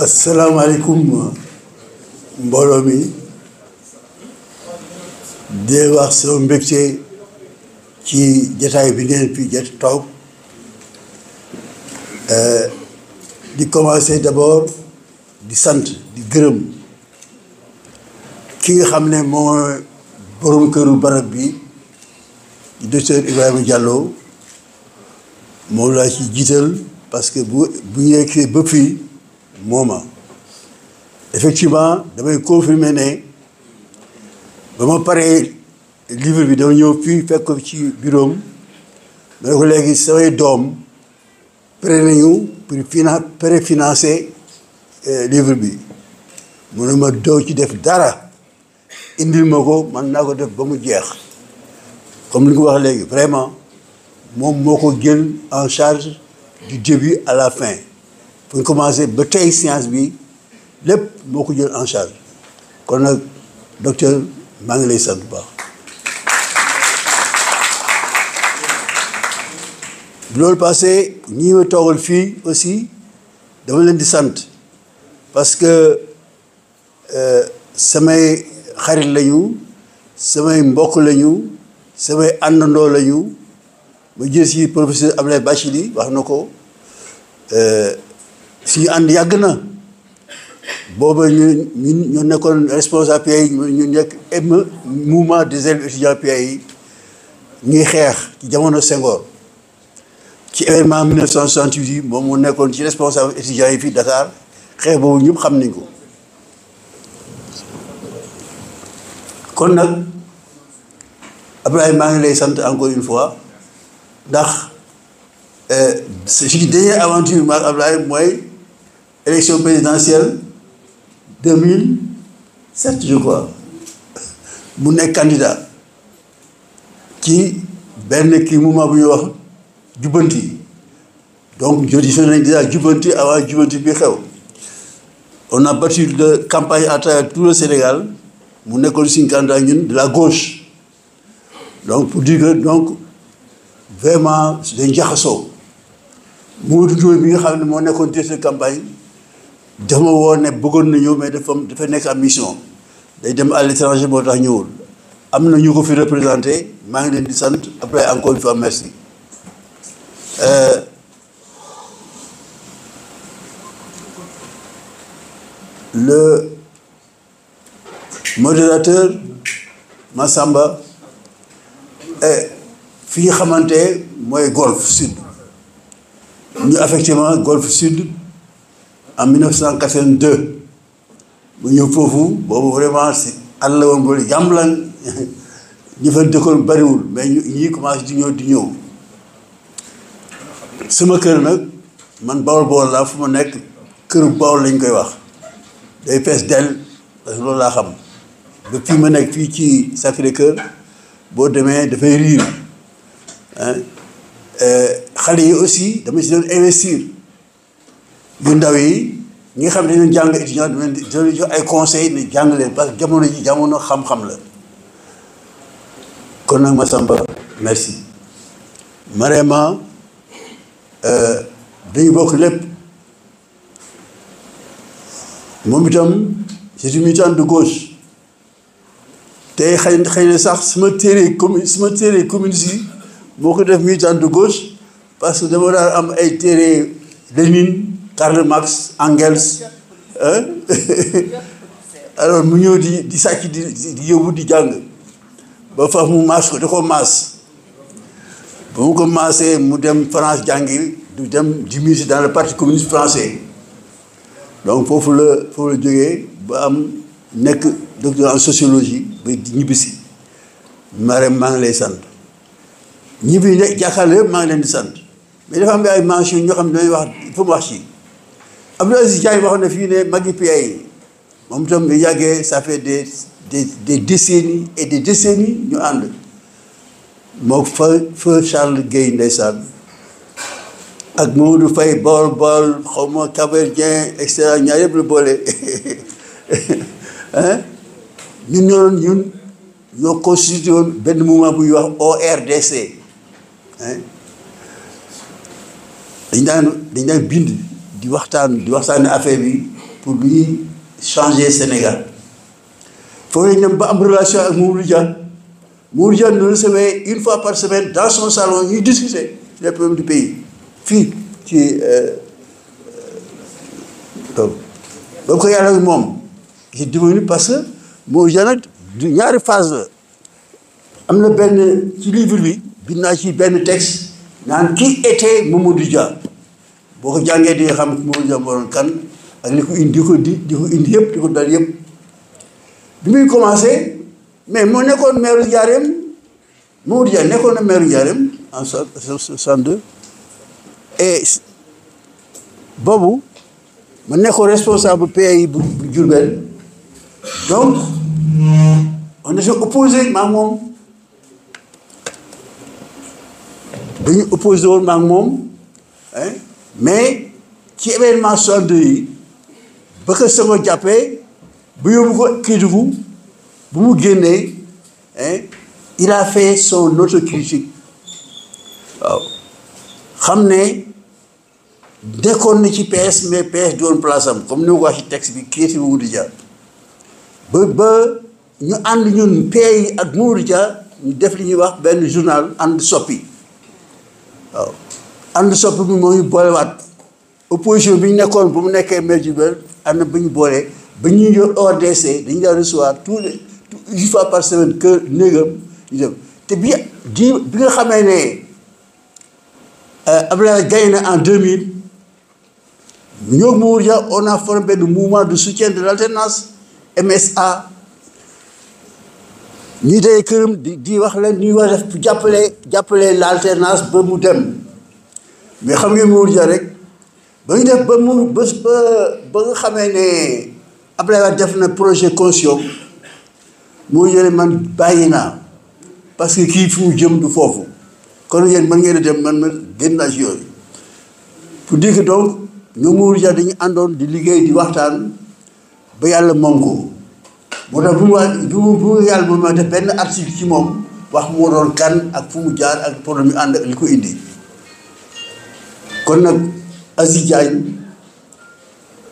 asalaamaaleykum mbooloo mi di wax sama mbégte ci jataay bi ngeen fi jot toog di commencer d'abord di sant di gërëm ki nga xam ne moo borom këru barab bi di docteur Ibrahima Diallo moom laa ci jiital parce que bu yeggee ba fii mooma effectivement damay confirmer ne ba ma paree livre bi dama ñëw fii fekk ko ci bureau am ma ne ko léegi samay doom pare nañu pour préfinancer livre bi mu ne ma doo ci def dara indil ma ko man naa ko def ba mu jeex comme li nga wax léegi vraiment moom moo ko jël en charge du début à la fin fu ñu commencé ba tey science bi lépp moo ko jël en charge kon nag docteur maa ngi lay sant bu baax. loolu passé ñi ma toogal fii aussi dama leen di sant parce que samay xarit lañu samay mbokk lañu samay àndandoo lañu ma jël si professeur Abdoulaye Bathily wax na ko suñu ànd yàgg na booba ñu nekkoon responsable PAI ñu nekk mouvement des élèves étudiants PAI ñuy xeex ci jamono Senghor ci événement 1968 yi moom mu nekkoon ci responsable étudiants yi fii Dakar xeex boobu ñëpp xam nañ ko kon nag Abdoulaye maa ngi lay sant encore une fois ndax suñu dernière aventure maak Abdoulaye mooy élection présidentielle 2007 je crois mu nekk candidat ci benn kii mouvement bu ñuy wax jubbanti donc jodifié nañ déjà jubbanti avant jubbanti bi xew on a battu de campagne à travers tout le Sénégal mu nekkoon suñu candidat ñun de la gauche donc pour dire que donc vraiment dañ jaxasoo Modou Ndoye bi nga xam ne moo nekkoon directeur campagne dafa ma woo ne bëggoon na ñëw mais dafa nekk am mission day dem à l'étranger moo tax ñëwul am na ñu ko fi représenté maa ngi leen di sant après encore une fois merci. Le modérateur Massamba fi ñu xamante mooy Golfe Sud ñu effectivement Golfe Sud en 1982 bu ñëw foofu boobu vraiment si àll la woon boole Yamlan ñu fa dëkkoon bariwul mais ñi commencé di ñëw sama kër nag man Bawol laa fu ma nekk këru Bawol lañ koy wax day fees dell parce que loolu laa xam ba fii ma nekk fii ci Sacré-Cœur boo demee dafay riir xale yi aussi dama si doon investir yu ndaw yi ñi nga xam ne dañu jàng étudiant dama leen jox ay conseils ne jàng leen parce que jamono ji jamono xam-xam la kon nag Massamba merci Marema dañu bokk lépp moom itam c'est une militante de gauche te xëy na sax sama téere communiste yi moo ko def militant de gauche parce que dama daan am ay téere Lénine Karl Marx Engels alors mu ñëw di sàcc di yóbbu di jàng ba fa mu maas ko da ko maas ba mu ko maasee mu dem France jàngi du dem di militer dans le parti communiste français donc foofu la jógee ba am nekk docteur en sociologie ba di ñibbisi Marème maa ngi lay sant ñibbi ne jàkkaarloo yëpp maa ngi leen di sant mais dafa am ay mention ñoo xam ne dañuy wax il faut mu wax ci Abdou Aziz Diagne waxoon na fii ne magi PAI moom itam nga yàggee ça fait des décennies et des décennies ñu ànd moo fa Charles Guèye ndeysaan ak Mamadou Faye Bawol xaw ma Cap-Verdien et cetera ñaar yëpp la boole ñun ñoo constitué woon benn mouvement bu ñuy wax ORDC dañ daan bind di waxtaane affaire bi pour lui changer Sénégal foofu lañ dem ba am relation ak Mamadou Dia. Mamadou Dia nous recevait une fois par semaine dans son salon ñuy discuter les problèmes du pays fii ci donc ba ko yàlla moom j'ai devenu parce que Mamadou Dia nag ñaari phase la am na benn ci livre bi bind naa ci benn texte naan qui était Mamadou Dia boo ko jàngee di nga xam Mamadou Dia moo doon kan ak li ko indi di ko indi yëpp di ko dal yëpp bi muy commencé mais moo nekkoon maire Ndiarème Mamadou Dia nekkoon na maire Ndiarème en 62 et boobu ma nekkoon responsable PAI bu Diourbel donc on était opposé maa moom dañu opposé woon maa moom mais ci événement 62 yi ba ko Senghor jàppee bu yóbbu ko Kédougou bu mu génnee il a fait son autocritique waaw xam ne nekkoon na ci PS mais PS doon place am comme ni ma ko wax ci texte bi kii Mamadou Dia ba ñu ànd ñun PAI ak Mamadou Dia ñu def li ñuy wax benn journal ànd soppi waaw ànd soppi bi moo ñu boolewaat opposition bi ñu nekkoon bu mu nekkee maire Diourbel ànd ba ñu boole ba ñuy yor ORDC dañu daan recevoir une fois par semaine que néegam ñu dem te bi nga xamee ne Abdoulaye gagné na en 2000 ñoo Mamadou Dia on a formé benn mouvement de soutien de l'alternance MSA ñuy day këram di wax leen ñuy war a def jàppale l'alternance ba mu dem mais xam ngeen Mamadou Dia rek ba ñu def ba nga xamee ne Abdoulaye Wade def na projet caution moo yële man bàyyi naa parce que kii fi mu jëm du foofu kon yéen mën ngeen a dem man génn naa ci yooyu pour dire que donc ñoom Mamadou Dia dañu àndoon di liggéey di waxtaan ba yàlla moom ko moo tax bu yàlla moom ma def benn article ci moom wax moo doon kan ak fu mu jaar ak problème yu ànd ak li ko indi kon nag Aziz Diagne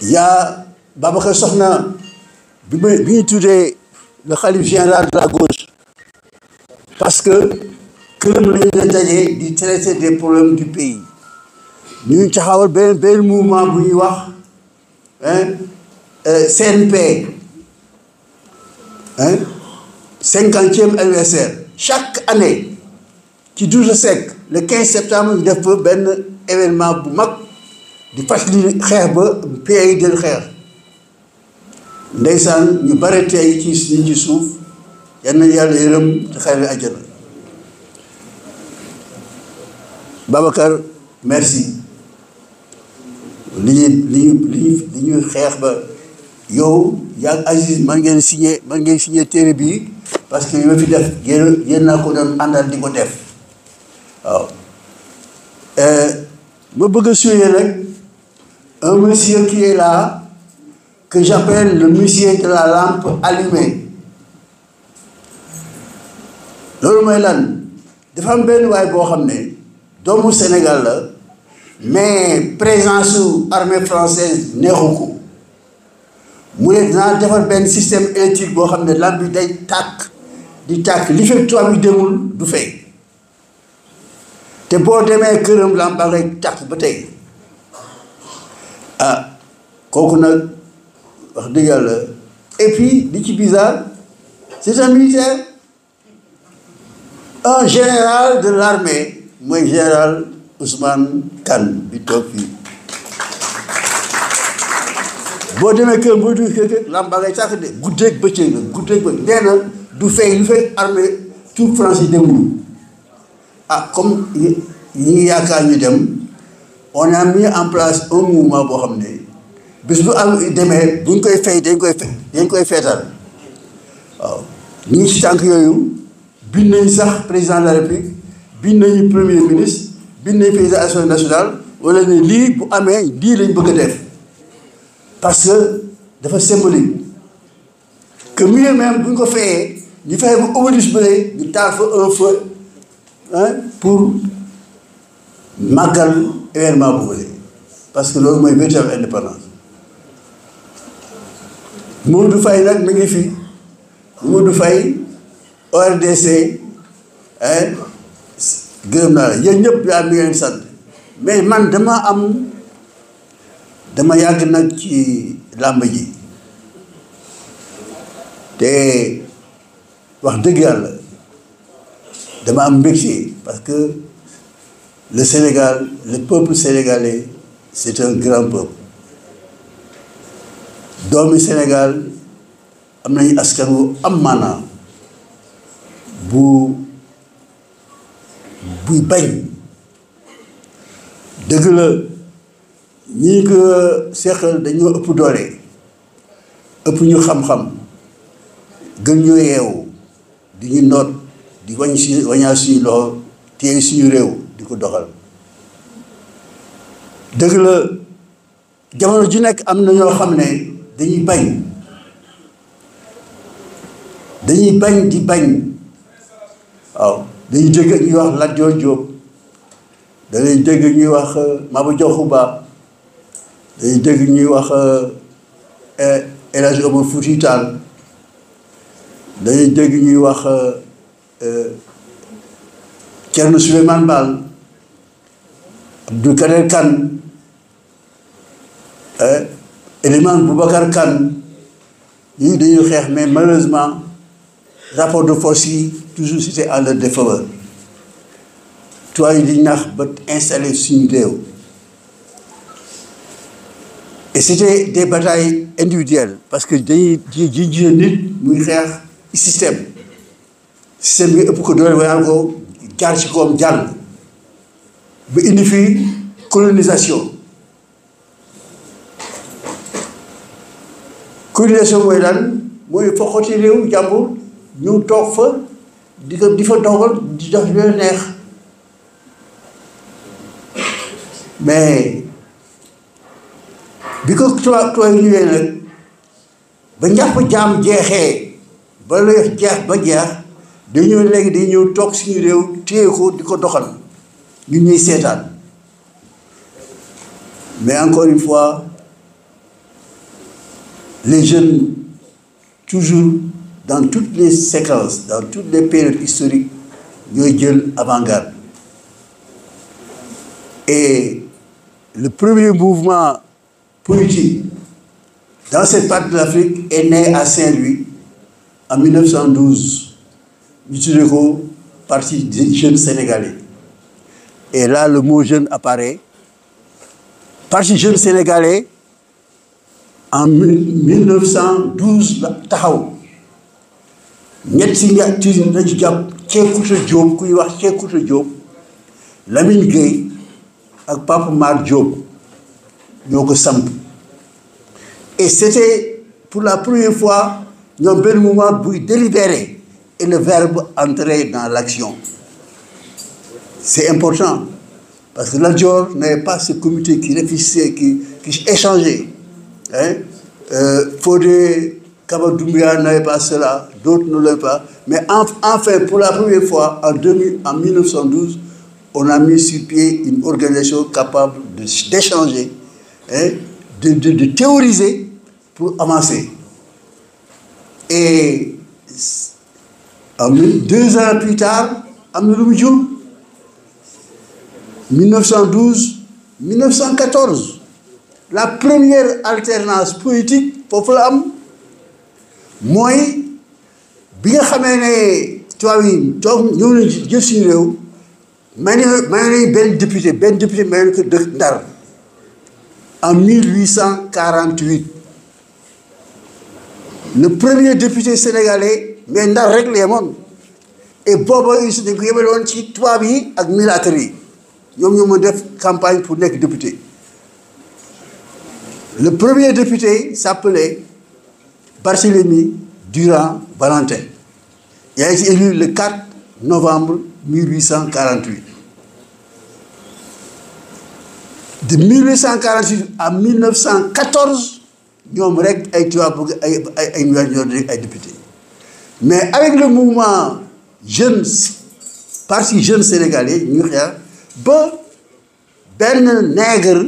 yaa Babacar Soxna bi ñu tuddee le khalife général de la gauche parce que këram lañu la dajee di traiter des problèmes du pays ñu taxawal benn mouvement bu ñuy wax CNP 50e anniversaire chaque année ci Douze Seck le 15 septembre ñu def fa benn événement bu mag di fàttali xeex ba PAI del xeex ndeysaan ñu bare tey ci suuf yal na yàlla yërëm te xare àjjana Babacar merci li ñuy xeex ba yow yaa Aziz man ngeen signé téere bii parce que yow fi def yéen naa ko doon àndal di ko def waaw ma bëgg a suyer nag un monsieur qui est là que j'appelle le monsieur de la lampe allumée loolu mooy lan dafa am benn waay boo xam ne doomu Sénégal la mais présence su armée française neexu ko mu ne dinaa defar benn système électrique boo xam ne lampe bi day tàkk di tàkk li fekk tubaab bi demul du fay te boo demee këram lampe ba ngay tàkk ba tey ah kooku nag wax dëgg yàlla et puis li ci bizarre c'est un militaire un général de l'armée mooy général Ousmane Kane bi toog fii boo demee kër boo dugg kër lampe ba ngay tàkk de guddeeg bëccëg la guddeeg bëccëg nee na du fay lu fay armée tout France yi demul ah comme ñi ngi yaakaar ñu dem on a mis en place un mouvement boo xam ne bis bu am demee buñ koy fay dañ koy feetal waaw ñu ngi ci tànk yooyu bind nañu sax président de la République bind nañu premier ministre bind nañu président assemblée nationale wala ne lii bu amee lii lañ bëgg a def parce que dafa symbolique que mieux même bu ñu ko fayee ñu fexe bu obélisque bële ñu taal fa un feu pour màggal événement bu bële parce que loolu mooy véritable indépendance Modou Faye nag mi ngi fi Modou Faye ORDC gërëm naa la yéen ñëpp yaa mi ngeen sant mais man dama yàgg nag ci làmb ji te wax dëgg yàlla dama am mbégte parce que le Sénégal le peuple sénégalais c'est un grand peuple doomi Sénégal am nañu askan wu am maanaam buy bañ dëgg la ñi ko seqal dañoo ëpp doole ëpp ñu xam-xam gën ñoo yeewu di ñu noot di wañaa suñu loxo téye suñu réew di ko doxal dëgg la jamono ju nekk am na ñoo xam ne dañuy bañ di bañ waaw dañuy dégg ñuy wax Lat Joor Jóob dañuy dégg ñuy wax Maba Jaxu Ba dañuy dégg ñuy wax El Hadji Omar Foutiyou Tall dañuy dégg ñuy wax Thierno Souleymane Baal Abdou Kader Kane Elimane Boubacar Kane ñii dañuy xeex mais malheureusement rapport de force yi toujours c'était en leur défaveur tubaab yi di nax ba installé suñu réew et c'était des batailles individuelles parce que dañuy ji nit muy xeex système bi ëpp ko doole wayaan ko jaar ci koom jàll ba indi fii colonisation mooy lan mooy foqati réew jàmbur ñu toog fa di fa dogal di dox lu neex mais bi ko tubaab yi ñëwee nag ba njàpp jaam jeexee ba la jeex ba jeex dañoo léegi day ñëw toog suñu réew téye ko di ko doxal ñun ñuy seetaan mais encore une fois les jeunes toujours dans toutes les séquences dans toutes les périodes historiques ñooy jël avant-garde et le premier mouvement politique dans cette partie de l'Afrique est né à Saint-Louis en 1912 ñu tuddee ko Parti des jeunes sénégalais et là le mot jeune apparaît Parti jeune sénégalais en 1912 la taxaw ñetti lañu jàpp Sékouta Diop kuy wax Sékouta Diop Lamine Gueye ak Papa Mar Diop ñoo ko samp et c'était pour la première fois ñoom benn moment buy délibéré et le verbe entrer dans l'action c'est important parce que Lat Dior n'avait pas ce comité qui réfléchissait qui échangeait Fodé Kaba Doumbouya n'avait pas cela, d'autres ne l'avaient pas. Mais enfin, pour la première fois, en 1912, on a mis sur pied une organisation capable d'échanger, de théoriser pour avancer. Et 2 ans plus tard, am na lu mu jur 1912-1914, la première alternance politique foofu la am. mooy bi nga xamee ne tubaab yi toog ñëw nañ jël suñu réew may nañ benn député may nañ ko dëkk Ndar en 1848 le premier député sénégalais mais Ndar rek la yemoon et booba dañ ko yemaloon ci tubaab yi ak militaires yi ñoom ñoo ma def campagne pour nekk député le premier député s'appelait Barthélemy Durand Valentin. Il a été élu le 4 novembre 1848. De 1848 à 1914, ñoom rek ay tubaab ay ñoo rek ay député. Mais avec le mouvement jeune parti jeune sénégalais ñu xeex ba benn nègre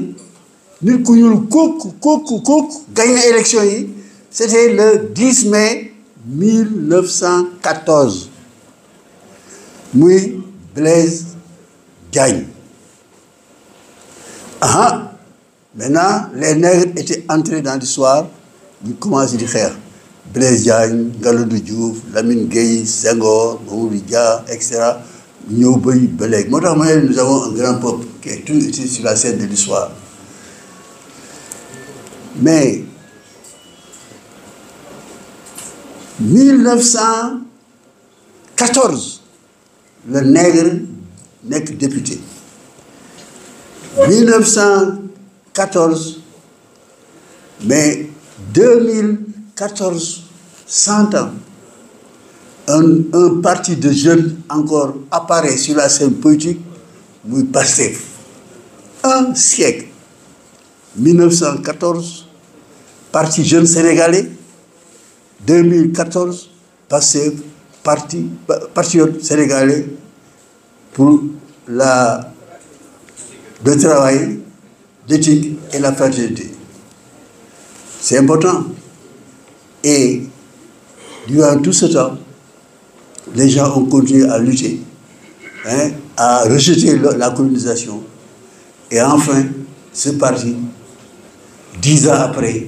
nit ku ñuul kooku gagné élection yi. C'était le 10 mai 1914. Muy Blaise Diagne. Ah, maintenant, les nègres étaient entrés dans l'histoire, ils commencent à dire Blaise Diagne, Galandou Diouf, Lamine Gueye, Senghor, Mamadou Dia, etc. Nous avons un grand peuple qui est tout sur la scène de l'histoire. Mais 1914, le nègre n'est que député. 1914, mais 2014, 100 ans, un parti de jeunes encore apparaît sur la scène politique, muy Pastef. Un siècle. 1914, parti jeune sénégalais. 2014, Pastef, patriote sénégalais pour le travail, l'éthique et la fraternité. C'est important. Et durant tout ce temps, les gens ont continué à lutter, à rejeter la colonisation. Et enfin, ce parti, 10 ans après,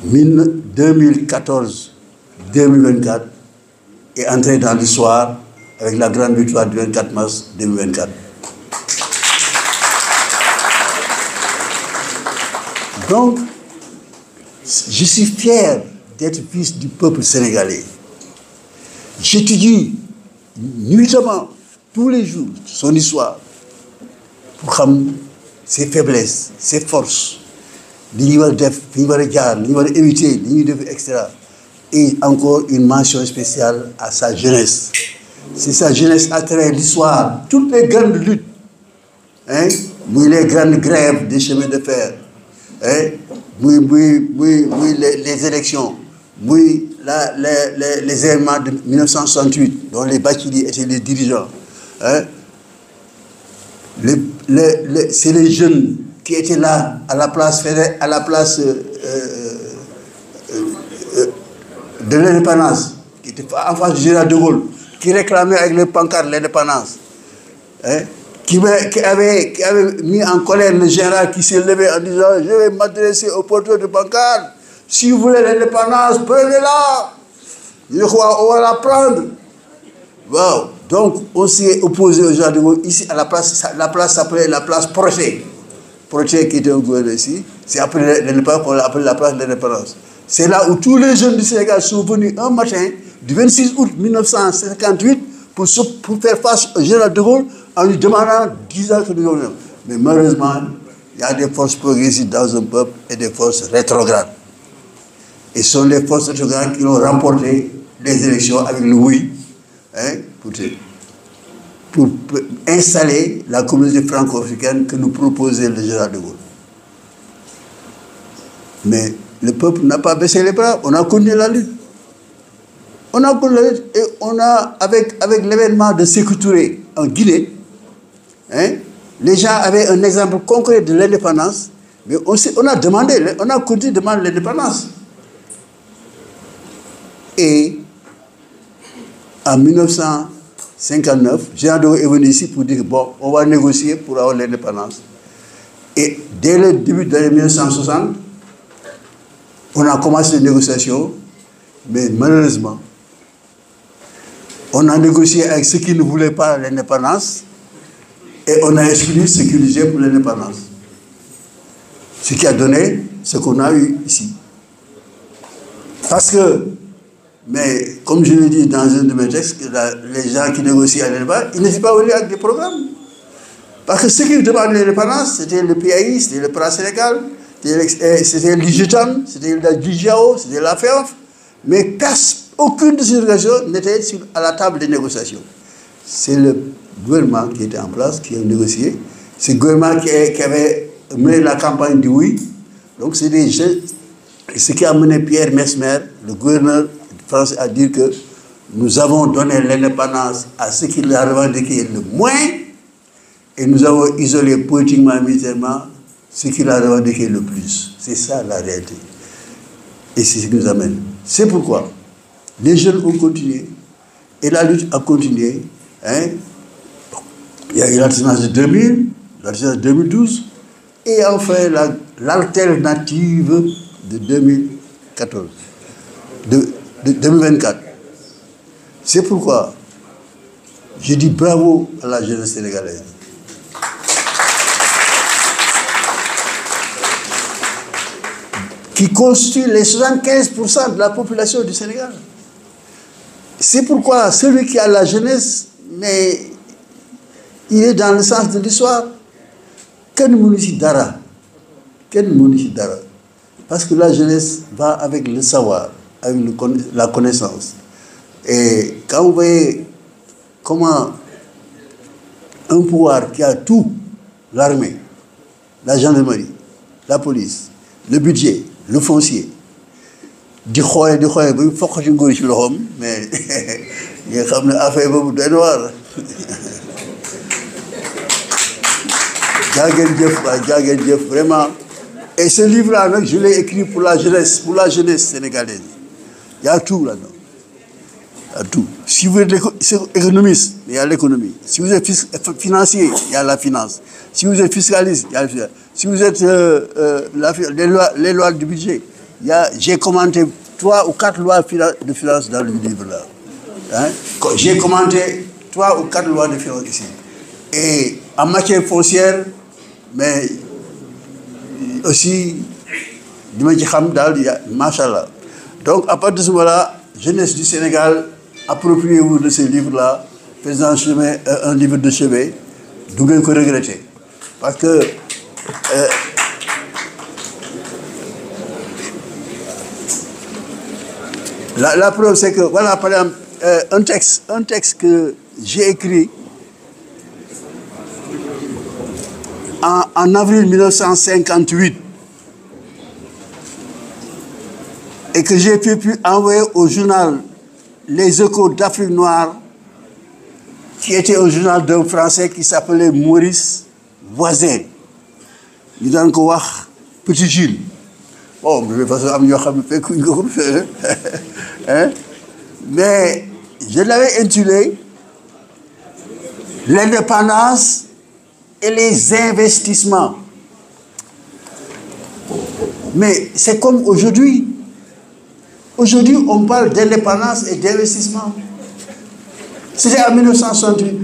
2014-2024, est entré dans l'histoire avec la grande victoire du 24 mars 2024. Donc, je suis fier d'être fils du peuple sénégalais. J'étudie nuitamment, tous les jours, son histoire, pour comprendre ses faiblesses, ses forces, éviter, etc. Et encore une mention spéciale à sa jeunesse. C'est sa jeunesse à travers l'histoire, toutes les grandes luttes, les grandes grèves des chemins de fer, les élections, les événements de 1968, dont les bacheliers étaient les dirigeants. C'est les jeunes qui étaient là à la place de l'indépendance, qui étaient en face du général de Gaulle, qui réclamaient avec les pancartes l'indépendance, qui avait mis en colère le général qui s'est levé en disant « Je vais m'adresser au porteur de pancarte, si vous voulez l'indépendance, prenez-la, je crois on va la prendre. » Wow. Donc on s'est opposé au général de Gaulle ici à la place s'appelait la place Projet. Projet qui était au gouvernement ici, c'est après l'indépendance qu'on l'appelle la place de l'indépendance. C'est là où tous les jeunes du Sénégal sont venus un matin du 26 août 1958 pour faire face au général de Gaulle en lui demandant 10 ans que nous avons. Mais malheureusement, il y a des forces progressistes dans un peuple et des forces rétrogrades. Et ce sont les forces rétrogrades qui ont remporté les élections avec le oui, pour installer la communauté franco-africaine que nous proposait le général de Gaulle. Mais le peuple n'a pas baissé les bras, on a continué la lutte. On a continué la lutte et on a, avec l'événement de Sékou Touré en Guinée, les gens avaient un exemple concret de l'indépendance, mais on a continué de demander l'indépendance. Et en 1959, Jean de Gaulle est venu ici pour dire bon, on va négocier pour avoir l'indépendance. Et dès le début de l'année 1960, on a commencé les négociations, mais malheureusement, on a négocié avec ceux qui ne voulaient pas l'indépendance et on a exclu ceux qui disaient pour l'indépendance. Ce qui a donné ce qu'on a eu ici. Parce que, mais comme je l'ai dit dans un de mes textes, les gens qui négocient à l'indépendance, ils n'étaient pas venus avec des programmes. Parce que ceux qui demandaient l'indépendance, c'était le PAI, c'était le PRA Sénégal, c'était l'IGETAN, c'était la DJAO, c'était la FEOF, mais aucune de ces organisations n'était à la table des négociations. C'est le gouvernement qui était en place, qui a négocié. C'est le gouvernement qui avait mené la campagne du oui. Donc c'est des jeunes, ce qui a mené Pierre Messmer, le gouverneur français, à dire que nous avons donné l'indépendance à ceux qui l'ont revendiqué le moins et nous avons isolé politiquement et militairement ceux qui l'ont revendiqué le plus. C'est ça la réalité. Et c'est ce qui nous amène. C'est pourquoi les jeunes ont continué et la lutte a continué. Hein? Il y a eu l'alternance de 2000, l'alternance de 2012 et enfin l'alternative de 2014, de 2024. C'est pourquoi je dis bravo à la jeunesse sénégalaise. Qui constitue les 75% de la population du Sénégal. C'est pourquoi celui qui a la jeunesse, mais il est dans le sens de l'histoire. Ken Mounichi Dara. Parce que la jeunesse va avec le savoir, avec la connaissance. Et quand vous voyez comment un pouvoir qui a tout, l'armée, la gendarmerie, la police, le budget, le foncier, di xoolee ba fokk ci nguur ci loxoom mais nga xam ne affaire boobu doy na waar. jaa ngeen jëf vraiment. Et ce livre-là nag je l'ai écrit pour la jeunesse sénégalaise. Il y a tout là-dedans. Il y a tout. Si vous êtes économiste, il y a l'économie. Si vous êtes financier, il y a la finance. Si vous êtes fiscaliste, il y a la fiscalité. Si vous êtes les lois du budget, j'ai commenté 3 ou 4 lois de finances dans le livre-là. Hein? J'ai commenté 3 ou 4 lois de finances ici. Et en matière foncière, mais aussi, machallah. Donc, à partir de ce moment-là, jeunesse du Sénégal, appropriez-vous de ce livre-là, faites un livre de chevet, d'où vous regrettez. Parce que la preuve, c'est que, voilà, par exemple, un texte que j'ai écrit en avril 1958 et que j'ai pu envoyer au journal Les Échos d'Afrique noire, qui était un journal d'un Français qui s'appelait Maurice Voisin. Nous donnons quoi Petit Gilles. Bon, de toute façon, mais je l'avais intitulé L'indépendance et les investissements. Mais c'est comme aujourd'hui. Aujourd'hui, on parle d'indépendance et d'investissement. C'était en 1968.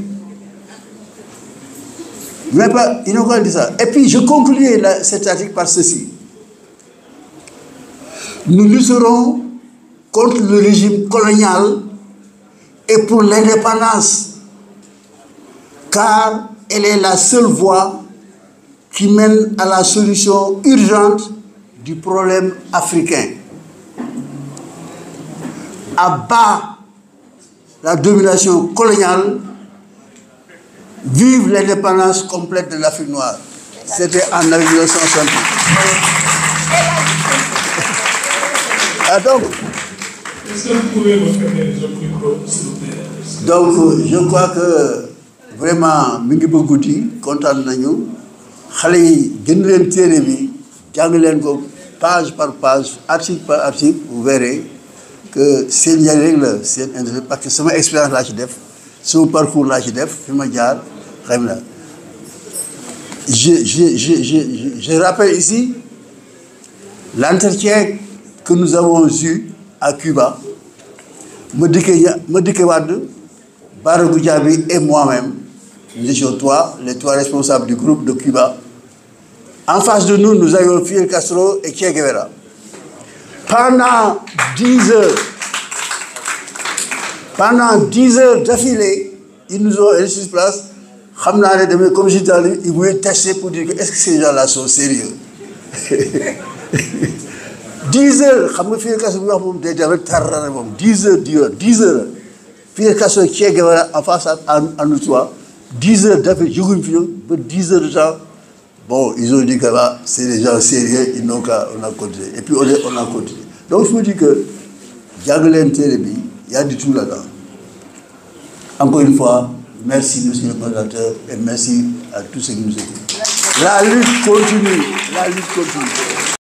Mais pas, ils n'ont pas dit ça. Et puis, je concluais cet article par ceci. Nous lutterons contre le régime colonial et pour l'indépendance, car elle est la seule voie qui mène à la solution urgente du problème africain. À bas la domination coloniale, vive l'indépendance complète de l'Afrique noire. C'était en 1968. Ah donc, est-ce que vous pouvez me faire des autres micros, s'il vous plaît? Donc, je crois que vraiment, mi ngi bëgg guddi kontaan nañu xale yi gën leen téere bi jàng leen ko page par page, article par article, vous verrez que c'est une règle, c'est intéressant parce que c'est mon expérience là ci def, son parcours là ci def, fi ma jaar xam na. Je rappelle ici l'entretien que nous avons eu à Cuba. Modiké Wade, Barra Goudiaby et moi-même, nous étions les trois responsables du groupe de Cuba. En face de nous, nous avions Fidel Castro et Che Guevara. Pendant 10 heures d'affilée, ils nous ont laissé sur place. Comme je disais, ils voulaient tester pour dire est-ce que ces gens-là sont sérieux. 10 heures, xam nga Fidel Castro wax moom day def tar moom 10 heures Fidel Castro Che Guevara en face à nous trois 10 heures d'affilée jóguñ fi ba 10 heures de temps. Bon, ils ont dit que là, c'est des gens sérieux, ils n'ont qu'à, on a continué. Et puis on a continué. Donc je me dis que Diagolène Télébi, il y a du tout là-dedans. Encore une fois, merci monsieur le modérateur et merci à tous ceux qui nous écoutent. La lutte continue.